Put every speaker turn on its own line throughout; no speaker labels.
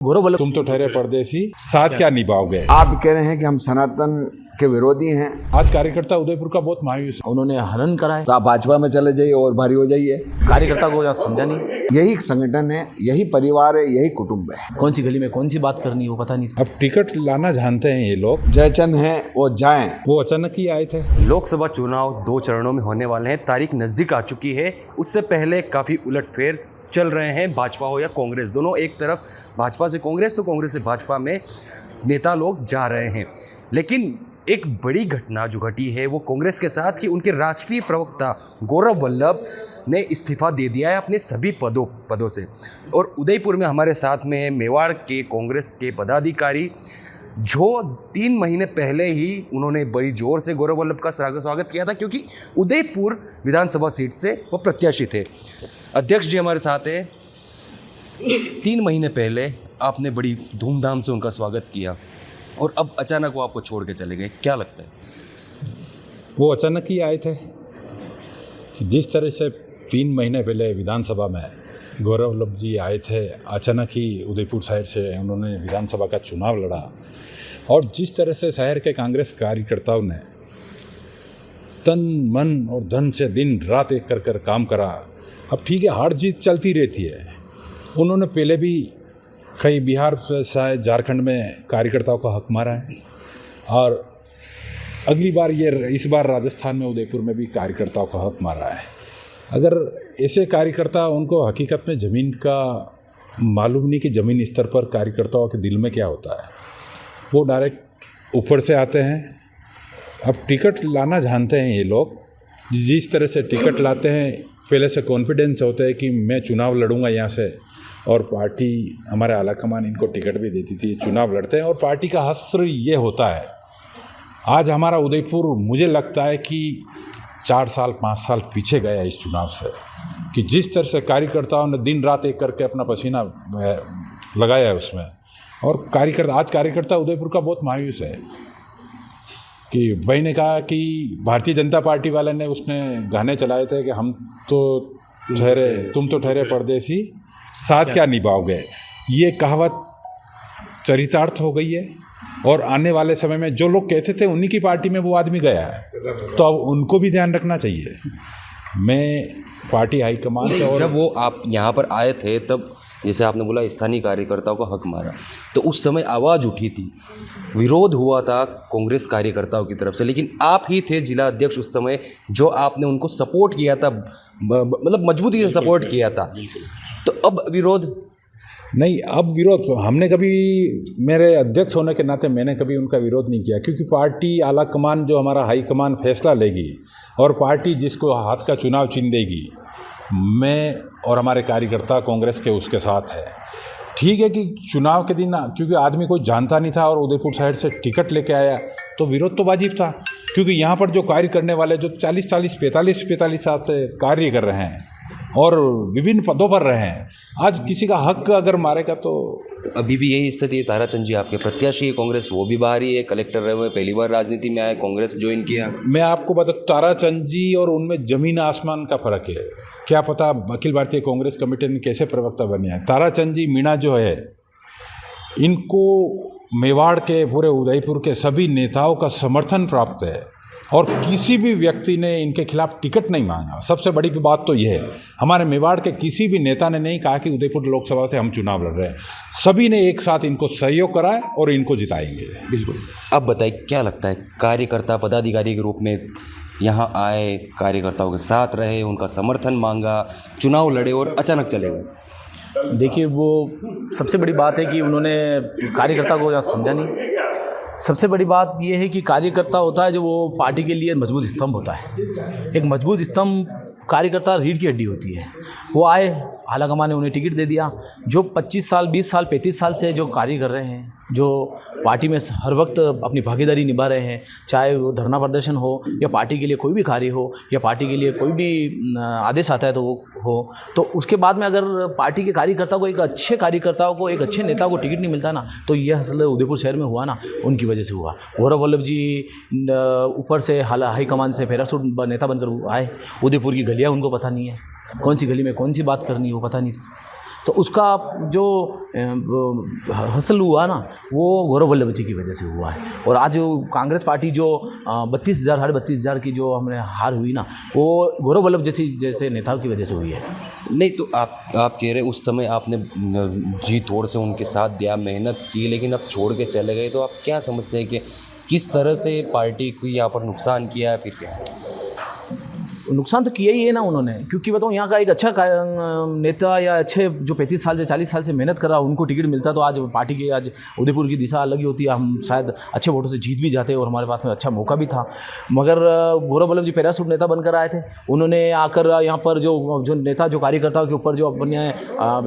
गौरव वल्लभ,
तुम तो ठहरे परदेसी, साथ क्या निभाओगे।
आप कह रहे हैं कि हम सनातन के विरोधी हैं।
आज कार्यकर्ता उदयपुर का बहुत मायूस है।
उन्होंने हनन कराए
तो आप भाजपा में चले जाइए और भारी हो जाइए।
कार्यकर्ता को यहाँ समझा नहीं,
यही संगठन है, यही परिवार है, यही कुटुंब है।
कौन सी गली में कौन सी बात करनी है वो पता नहीं।
अब टिकट लाना जानते हैं ये लोग।
जयचंद हैं वो जाएं।
वो अचानक ही आए थे।
लोकसभा चुनाव 2 चरणों में होने वाले हैं, तारीख नज़दीक आ चुकी है। उससे पहले काफ़ी उलटफेर चल रहे हैं, भाजपा हो या कांग्रेस, दोनों एक तरफ भाजपा से कांग्रेस तो कांग्रेस से भाजपा में नेता लोग जा रहे हैं। लेकिन एक बड़ी घटना जो घटी है वो कांग्रेस के साथ कि उनके राष्ट्रीय प्रवक्ता गौरव वल्लभ ने इस्तीफा दे दिया है अपने सभी पदों से। और उदयपुर में हमारे साथ में है मेवाड़ के कांग्रेस के पदाधिकारी, जो 3 महीने पहले ही उन्होंने बड़ी जोर से गौरव वल्लभ का स्वागत किया था, क्योंकि उदयपुर विधानसभा सीट से वो प्रत्याशी थे। अध्यक्ष जी हमारे साथ हैं। 3 महीने पहले आपने बड़ी धूमधाम से उनका स्वागत किया और अब अचानक वो आपको छोड़ के चले गए, क्या लगता है?
वो अचानक ही आए थे कि जिस तरह से 3 महीने पहले विधानसभा में गौरव वल्लभ जी आए थे, अचानक ही उदयपुर शहर से उन्होंने विधानसभा का चुनाव लड़ा और जिस तरह से शहर के कांग्रेस कार्यकर्ताओं ने तन मन और धन से दिन रात एक कर काम करा। अब ठीक है, हार जीत चलती रहती है। उन्होंने पहले भी कई बिहार शायद झारखंड में कार्यकर्ताओं का हक मारा है और अगली बार इस बार राजस्थान में उदयपुर में भी कार्यकर्ताओं का हक मारा है। अगर ऐसे कार्यकर्ता, उनको हकीकत में ज़मीन का मालूम नहीं कि ज़मीन स्तर पर कार्यकर्ताओं के दिल में क्या होता है, वो डायरेक्ट ऊपर से आते हैं। अब टिकट लाना जानते हैं ये लोग। जिस तरह से टिकट लाते हैं, पहले से कॉन्फिडेंस होता है कि मैं चुनाव लड़ूंगा यहाँ से, और पार्टी हमारे आलाकमान इनको टिकट भी देती थी, चुनाव लड़ते हैं और पार्टी का हश्र ये होता है। आज हमारा उदयपुर मुझे लगता है कि 4 साल 5 साल पीछे गया इस चुनाव से, कि जिस तरह से कार्यकर्ताओं ने दिन रात एक करके अपना पसीना लगाया है उसमें। और आज कार्यकर्ता उदयपुर का बहुत मायूस है कि भाई ने कहा कि भारतीय जनता पार्टी वाले ने उसने गाने चलाए थे कि तुम तो ठहरे परदेसी, साथ क्या निभाओगे। ये कहावत चरितार्थ हो गई है और आने वाले समय में जो लोग कहते थे उन्हीं की पार्टी में वो आदमी गया है, तो अब उनको भी ध्यान रखना चाहिए। मैं पार्टी हाईकमान से, और
जब वो आप यहाँ पर आए थे तब जैसे आपने बोला स्थानीय कार्यकर्ताओं का हक मारा, तो उस समय आवाज़ उठी थी, विरोध हुआ था कांग्रेस कार्यकर्ताओं की तरफ से, लेकिन आप ही थे जिला अध्यक्ष उस समय जो आपने उनको सपोर्ट किया था, मतलब मजबूती से सपोर्ट किया था। तो अब विरोध
नहीं, अब विरोध हमने कभी, मेरे अध्यक्ष होने के नाते मैंने कभी उनका विरोध नहीं किया, क्योंकि पार्टी आला कमान जो हमारा हाई कमान फैसला लेगी और पार्टी जिसको हाथ का चुनाव चुन देगी, मैं और हमारे कार्यकर्ता कांग्रेस के उसके साथ है। ठीक है कि चुनाव के दिन, क्योंकि आदमी कोई जानता नहीं था और उदयपुर शहर से टिकट लेके आया, तो विरोध तो वाजिब था, क्योंकि यहाँ पर जो कार्य करने वाले जो 45 साल से कार्य कर रहे हैं और विभिन्न पदों पर रहे हैं, आज किसी का हक अगर मारेगा तो
अभी भी यही स्थिति है। ताराचंद जी आपके प्रत्याशी है कांग्रेस, वो भी बाहर ही है, कलेक्टर रहे हुए, पहली बार राजनीति में आए, कांग्रेस ज्वाइन किया।
मैं आपको बता, ताराचंद जी और उनमें जमीन आसमान का फर्क है। क्या पता अखिल भारतीय कांग्रेस कमेटी ने कैसे प्रवक्ता बने हैं। ताराचंद जी मीणा जो है, इनको मेवाड़ के पूरे उदयपुर के सभी नेताओं का समर्थन प्राप्त है और किसी भी व्यक्ति ने इनके खिलाफ टिकट नहीं मांगा। सबसे बड़ी बात तो यह है, हमारे मेवाड़ के किसी भी नेता ने नहीं कहा कि उदयपुर लोकसभा से हम चुनाव लड़ रहे हैं। सभी ने एक साथ इनको सहयोग करा है और इनको जिताएंगे।
बिल्कुल। अब बताइए क्या लगता है, कार्यकर्ता पदाधिकारी के रूप में यहाँ आए, कार्यकर्ताओं के साथ रहे, उनका समर्थन मांगा, चुनाव लड़े और अचानक चले गए।
देखिए, वो सबसे बड़ी बात है कि उन्होंने कार्यकर्ता को यहाँ समझा नहीं। सबसे बड़ी बात यह है कि कार्यकर्ता होता है जो वो पार्टी के लिए मजबूत स्तंभ होता है। एक मजबूत स्तंभ कार्यकर्ता रीढ़ की हड्डी होती है। वो आए, आलाकमान ने उन्हें टिकट दे दिया। जो 25 साल 20 साल 35 साल से जो कार्य कर रहे हैं, जो पार्टी में हर वक्त अपनी भागीदारी निभा रहे हैं, चाहे वो धरना प्रदर्शन हो या पार्टी के लिए कोई भी कार्य हो या पार्टी के लिए कोई भी आदेश आता है तो वो हो, तो उसके बाद में अगर पार्टी के कार्यकर्ताओं को, एक अच्छे कार्यकर्ताओं को, एक अच्छे नेता को टिकट नहीं मिलता ना, तो यह असल उदयपुर शहर में हुआ ना, उनकी वजह से हुआ। गौरव वल्लभ जी ऊपर से हाईकमान से पैरासूट नेता बनकर आए। उदयपुर की गलियाँ उनको पता नहीं है, कौन सी गली में कौन सी बात करनी है वो पता नहीं। तो उसका जो हासिल हुआ ना, वो गौरव वल्लभ जी की वजह से हुआ है। और आज जो कांग्रेस पार्टी जो 32,000 साढ़े 32,000 की जो हमने हार हुई ना, वो गौरव वल्लभ जैसे नेताओं की वजह से हुई है।
नहीं तो आप कह रहे उस समय आपने जी तोड़ से उनके साथ दिया, मेहनत की, लेकिन अब छोड़ के चले गए, तो आप क्या समझते हैं कि किस तरह से पार्टी को यहाँ पर नुकसान किया है? फिर क्या
नुकसान तो किया ही है ना उन्होंने, क्योंकि बताऊँ यहाँ का एक अच्छा नेता या अच्छे जो 35 साल से 40 साल से मेहनत कर रहा, उनको टिकट मिलता तो आज पार्टी की, आज उदयपुर की दिशा अलग ही होती है, हम शायद अच्छे वोटों से जीत भी जाते और हमारे पास में अच्छा मौका भी था। मगर गौरव वल्लभ जी पैरासूट नेता बनकर आए थे, उन्होंने आकर यहाँ पर जो नेता जो कार्यकर्ताओं के ऊपर जो अपने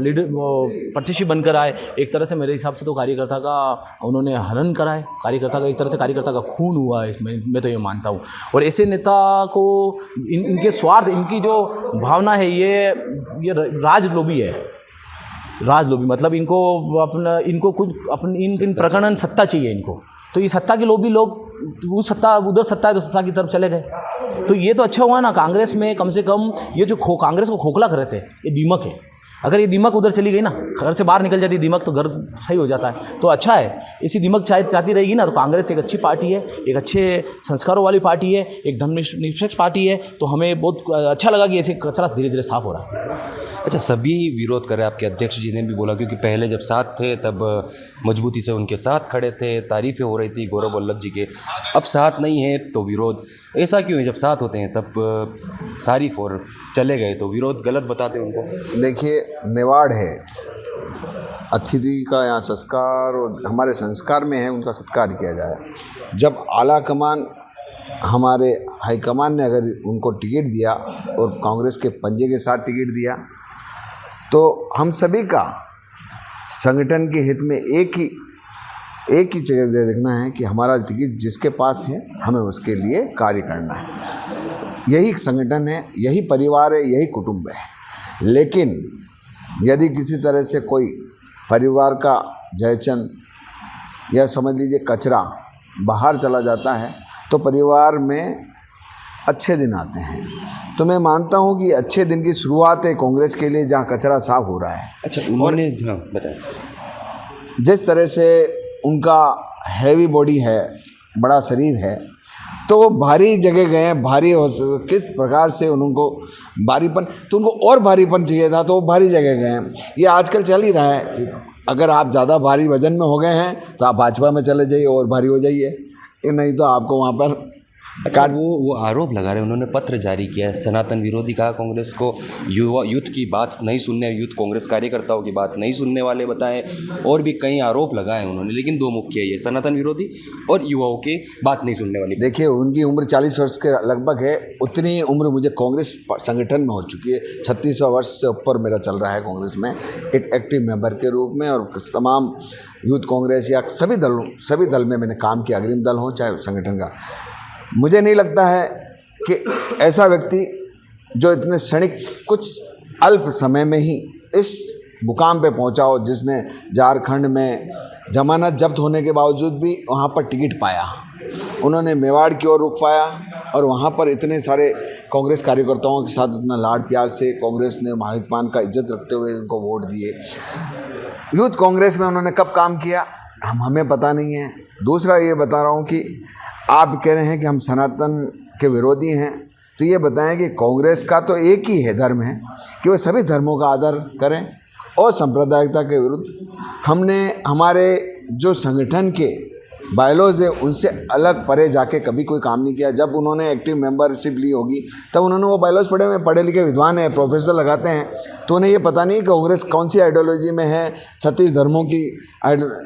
लीडर प्रत्याशी बनकर आए, एक तरह से मेरे हिसाब से तो कार्यकर्ता का उन्होंने हनन करा है, कार्यकर्ता का एक तरह से कार्यकर्ता का खून हुआ है इसमें, मैं तो ये मानता हूँ। और ऐसे नेता को इनके स्वार्थ, इनकी जो भावना है, ये राजलोभी है, राजलोभी मतलब इनको कुछ इन प्रकरण सत्ता चाहिए इनको, तो ये सत्ता के लोभी लोग उस सत्ता उधर सत्ता है तो सत्ता की तरफ चले गए। तो ये तो अच्छा हुआ ना, कांग्रेस में कम से कम ये जो कांग्रेस को खोखला कर रहे थे, ये दीमक है। अगर ये दीमक उधर चली गई ना, घर से बाहर निकल जाती दीमक, तो घर सही हो जाता है, तो अच्छा है। इसी दीमक चाहती रहेगी ना, तो कांग्रेस एक अच्छी पार्टी है, एक अच्छे संस्कारों वाली पार्टी है, एक धर्मनिरपेक्ष पार्टी है, तो हमें बहुत अच्छा लगा कि ऐसे कचरा धीरे धीरे साफ हो रहा है।
अच्छा, सभी विरोध करे, आपके अध्यक्ष जी ने भी बोला, क्योंकि पहले जब साथ थे तब मजबूती से उनके साथ खड़े थे, तारीफ़ें हो रही थी गौरव वल्लभ जी के, अब साथ नहीं है तो विरोध। ऐसा क्यों है, जब साथ होते हैं तब तारीफ़ और चले गए तो विरोध गलत बताते हैं उनको?
देखिए, मेवाड़ है, अतिथि का यहाँ संस्कार और हमारे संस्कार में है उनका सत्कार किया जाए। जब आला कमान, हमारे हाईकमान ने अगर उनको टिकट दिया और कांग्रेस के पंजे के साथ टिकट दिया, तो हम सभी का संगठन के हित में एक ही जगह देखना है कि हमारा टिकट जिसके पास है, हमें उसके लिए कार्य करना है। यही संगठन है, यही परिवार है, यही कुटुंब है। लेकिन यदि किसी तरह से कोई परिवार का जयचंद या समझ लीजिए कचरा बाहर चला जाता है, तो परिवार में अच्छे दिन आते हैं। तो मैं मानता हूं कि अच्छे दिन की शुरुआत है कांग्रेस के लिए, जहां कचरा साफ हो रहा है।
अच्छा, उन्होंने बताया
जिस तरह से उनका हैवी बॉडी है, बड़ा शरीर है, तो वो भारी जगह गए हैं, भारी किस प्रकार से उनको भारीपन, तो उनको और भारीपन चाहिए था, तो वो भारी जगह गए हैं। ये आजकल चल ही रहा है कि अगर आप ज़्यादा भारी वजन में हो गए हैं तो आप भाजपा में चले जाइए और भारी हो जाइए, नहीं तो आपको वहाँ पर
अच्छा, वो आरोप लगा रहे हैं, उन्होंने पत्र जारी किया है, सनातन विरोधी कहा कांग्रेस को, यूथ की बात नहीं सुनने, यूथ कांग्रेस कार्यकर्ताओं की बात नहीं सुनने वाले बताए, और भी कई आरोप लगाए उन्होंने, लेकिन दो मुख्य है, ये सनातन विरोधी और युवाओं की बात नहीं सुनने वाली।
देखिए, उनकी उम्र 40 वर्ष के लगभग है, उतनी उम्र मुझे कांग्रेस संगठन में हो चुकी है। 36वां वर्ष से ऊपर मेरा चल रहा है कांग्रेस में, एक एक्टिव मेंबर के रूप में, और तमाम यूथ कांग्रेस या सभी दल में मैंने काम किया, अग्रिम दल हो चाहे संगठन का। मुझे नहीं लगता है कि ऐसा व्यक्ति जो इतने क्षणिक कुछ अल्प समय में ही इस मुकाम पे पहुंचा हो, जिसने झारखंड में जमानत जब्त होने के बावजूद भी वहां पर टिकट पाया। उन्होंने मेवाड़ की ओर रुख पाया और वहां पर इतने सारे कांग्रेस कार्यकर्ताओं के साथ इतना लाड प्यार से कांग्रेस ने महात्मान का इज्जत रखते हुए उनको वोट दिए। यूथ कांग्रेस में उन्होंने कब काम किया हमें पता नहीं है। दूसरा ये बता रहा हूँ कि आप कह रहे हैं कि हम सनातन के विरोधी हैं, तो ये बताएं कि कांग्रेस का तो एक ही है धर्म है कि वो सभी धर्मों का आदर करें, और सांप्रदायिकता के विरुद्ध हमने हमारे जो संगठन के बायलॉज है उनसे अलग परे जाके कभी कोई काम नहीं किया। जब उन्होंने एक्टिव मेंबरशिप ली होगी तब उन्होंने वो बायलॉज पढ़े हुए, पढ़े लिखे विद्वान हैं, प्रोफेसर लगाते हैं, तो उन्हें ये पता नहीं कि कांग्रेस कौन सी आइडियोलॉजी में है। 36 धर्मों की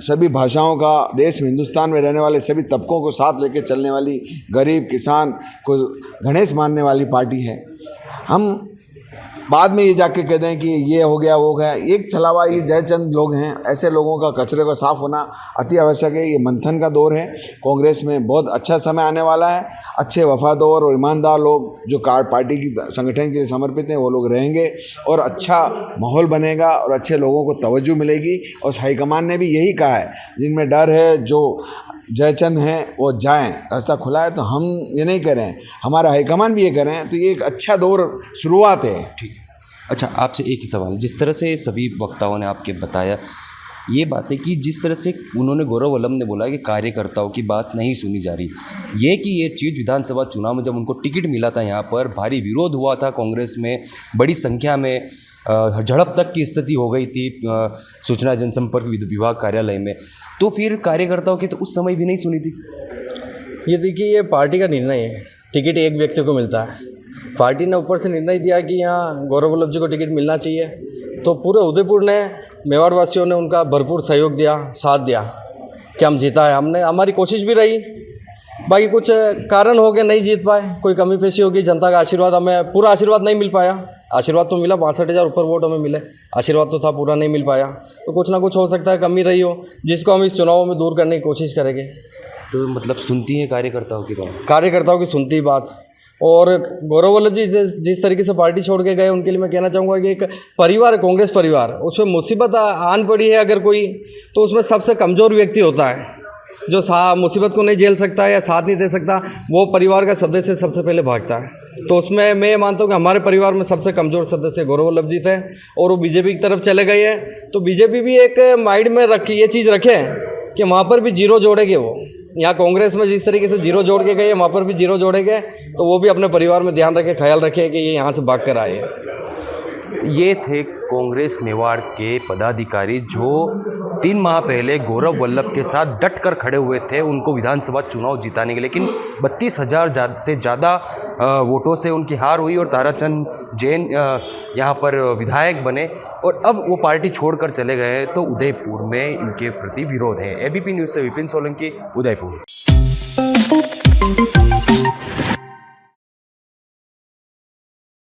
सभी भाषाओं का देश में, हिंदुस्तान में रहने वाले सभी तबकों को साथ लेके चलने वाली, गरीब किसान को गणेश मानने वाली पार्टी है। हम बाद में ये जाके कहते हैं कि ये हो गया वो हो गया, एक छलावा ये जयचंद लोग हैं। ऐसे लोगों का कचरे को साफ होना अति आवश्यक है। ये मंथन का दौर है, कांग्रेस में बहुत अच्छा समय आने वाला है। अच्छे वफादार और ईमानदार लोग जो पार्टी की संगठन के लिए समर्पित हैं वो लोग रहेंगे और अच्छा माहौल बनेगा और अच्छे लोगों को तवज्जो मिलेगी। और हाईकमान ने भी यही कहा है, जिनमें डर है जो जयचंद हैं वो जाएं, रास्ता खुला है। तो हम ये नहीं कह रहे हैं, हमारा हाईकमान भी ये कह रहे हैं। तो ये एक अच्छा दौर शुरुआत है।
ठीक है। अच्छा, आपसे एक ही सवाल, जिस तरह से सभी वक्ताओं ने आपके बताया ये बात है कि जिस तरह से उन्होंने गौरव वल्लभ ने बोला कि कार्यकर्ताओं की बात नहीं सुनी जा रही, ये चीज़ विधानसभा चुनाव में जब उनको टिकट मिला था यहाँ पर भारी विरोध हुआ था कांग्रेस में, बड़ी संख्या में झड़प तक की स्थिति हो गई थी सूचना जनसंपर्क विभाग कार्यालय में, तो फिर कार्यकर्ताओं की तो उस समय भी नहीं सुनी थी।
ये देखिए, ये पार्टी का निर्णय है, टिकट एक व्यक्ति को मिलता है। पार्टी ने ऊपर से निर्णय दिया कि यहाँ गौरव वल्लभ जी को टिकट मिलना चाहिए, तो पूरे उदयपुर ने, मेवाड़ वासियों ने उनका भरपूर सहयोग दिया, साथ दिया कि हम जीता है। हमारी कोशिश भी रही, बाकी कुछ कारण हो गए नहीं जीत पाए, कोई कमी पेशी होगी, जनता का आशीर्वाद, हमें पूरा आशीर्वाद नहीं मिल पाया। आशीर्वाद तो मिला, 62,000 ऊपर वोट हमें मिले, आशीर्वाद तो था, पूरा नहीं मिल पाया, तो कुछ ना कुछ हो सकता है, कमी रही हो, जिसको हम इस चुनाव में दूर करने की कोशिश करेंगे।
तो मतलब सुनती है कार्यकर्ताओं की बात?
कार्यकर्ताओं की सुनती बात। और गौरव वल्लभ जी जिस तरीके से पार्टी छोड़ के गए, उनके लिए मैं कहना चाहूँगा कि एक परिवार है, कांग्रेस परिवार, उसमें मुसीबत आन पड़ी है अगर कोई, तो उसमें सबसे कमज़ोर व्यक्ति होता है जो मुसीबत को नहीं झेल सकता है या साथ नहीं दे सकता, वो परिवार का सदस्य सबसे पहले भागता है। तो उसमें मैं मानता हूँ कि हमारे परिवार में सबसे कमज़ोर सदस्य गौरव वल्लभ जी थे, और वो बीजेपी की तरफ चले गए हैं। तो बीजेपी भी एक माइंड में ये चीज़ रखे कि वहाँ पर भी जीरो जोड़ेंगे वो, यहाँ कांग्रेस में जिस तरीके से जीरो जोड़ के गए, वहाँ पर भी जीरो जोड़ेंगे, तो वो भी अपने परिवार में ध्यान रखें, ख्याल रखें कि ये यहाँ से भाग कर आए।
ये थे कांग्रेस मेवाड़ के पदाधिकारी जो 3 माह पहले गौरव वल्लभ के साथ डट कर खड़े हुए थे उनको विधानसभा चुनाव जिताने के, लेकिन 32,000 से ज़्यादा वोटों से उनकी हार हुई और ताराचंद जैन यहाँ पर विधायक बने, और अब वो पार्टी छोड़कर चले गए, तो उदयपुर में इनके प्रति विरोध है। एबीपी न्यूज़ से विपिन सोलंकी, उदयपुर।